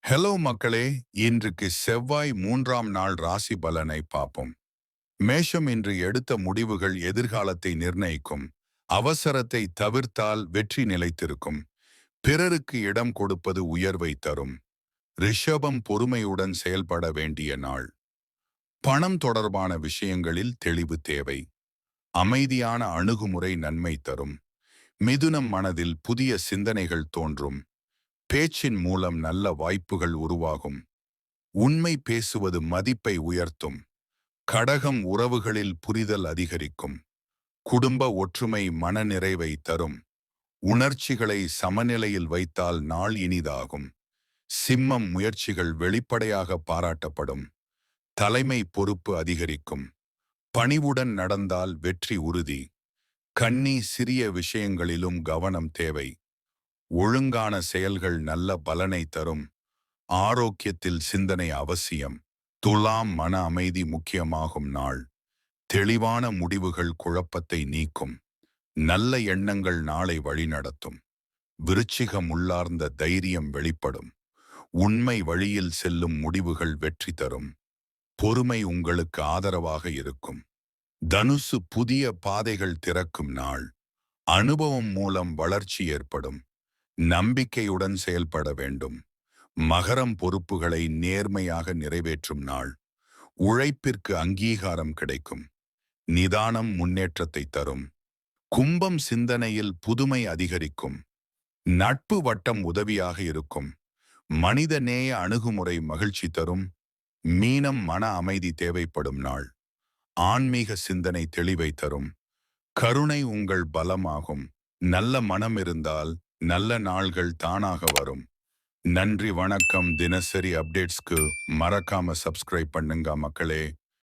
Hello மக்களே, இன்றைக்கு செவ்வாய் 3ஆம் நாள் ராசி பலனை பார்ப்போம். மேஷம் இன்று எடுத்த முடிவுகள் எதிர்காலத்தை நிர்ணயிக்கும். அவசரத்தை தவிர்த்தால் வெற்றி நிலைத்திருக்கும். பிறருக்கு இடம் கொடுப்பது உயர்வை தரும். ரிஷபம் பொறுமையுடன் செயல்பட வேண்டிய நாள். பணம் தொடர்பான விஷயங்களில் தெளிவு தேவை. அமைதியான அணுகுமுறை நன்மை தரும். மிதுனம் மனதில் புதிய சிந்தனைகள் தோன்றும். பேச்சின் மூலம் நல்ல வாய்ப்புகள் உருவாகும். உண்மை பேசுவது மதிப்பை உயர்த்தும். கடகம் உறவுகளில் புரிதல் அதிகரிக்கும். குடும்ப ஒற்றுமை மனநிறைவை தரும். உணர்ச்சிகளை சமநிலையில் வைத்தால் நாள் இனிதாகும். சிம்மம் முயற்சிகள் வெளிப்படையாக பாராட்டப்படும். தலைமை பொறுப்பு அதிகரிக்கும். பணிவுடன் நடந்தால் வெற்றி உறுதி. கன்னி சிறிய விஷயங்களிலும் கவனம் தேவை. ஒழுங்கான செயல்கள் நல்ல பலனை தரும். ஆரோக்கியத்தில் சிந்தனை அவசியம். துலாம் மன அமைதி முக்கியமாகும் நாள். தெளிவான முடிவுகள் குழப்பத்தை நீக்கும். நல்ல எண்ணங்கள் நாளை வழிநடத்தும். விருச்சிகம் உள்ளார்ந்த தைரியம் வெளிப்படும். உண்மை வழியில் செல்லும் முடிவுகள் வெற்றி தரும். பொறுமை உங்களுக்கு ஆதரவாக இருக்கும். தனுசு புதிய பாதைகள் திறக்கும் நாள். அனுபவம் மூலம் வளர்ச்சி ஏற்படும். நம்பிக்கையுடன் செயல்பட வேண்டும். மகரம் பொறுப்புகளை நேர்மையாக நிறைவேற்றும் நாள். உழைப்பிற்கு அங்கீகாரம் கிடைக்கும். நிதானம் முன்னேற்றத்தை தரும். கும்பம் சிந்தனையில் புதுமை அதிகரிக்கும். நட்பு வட்டம் உதவியாக இருக்கும். மனித நேய அணுகுமுறை மகிழ்ச்சி தரும். மீனம் மன அமைதி தேவைப்படும் நாள். ஆன்மீக சிந்தனை தெளிவை தரும். கருணை உங்கள் பலமாகும். நல்ல மனம் இருந்தால் நல்ல நாள்கள் தானாக வரும். நன்றி வணக்கம். தினசரி அப்டேட்ஸ்க்கு மறக்காம சப்ஸ்கிரைப் பண்ணுங்க மக்களே.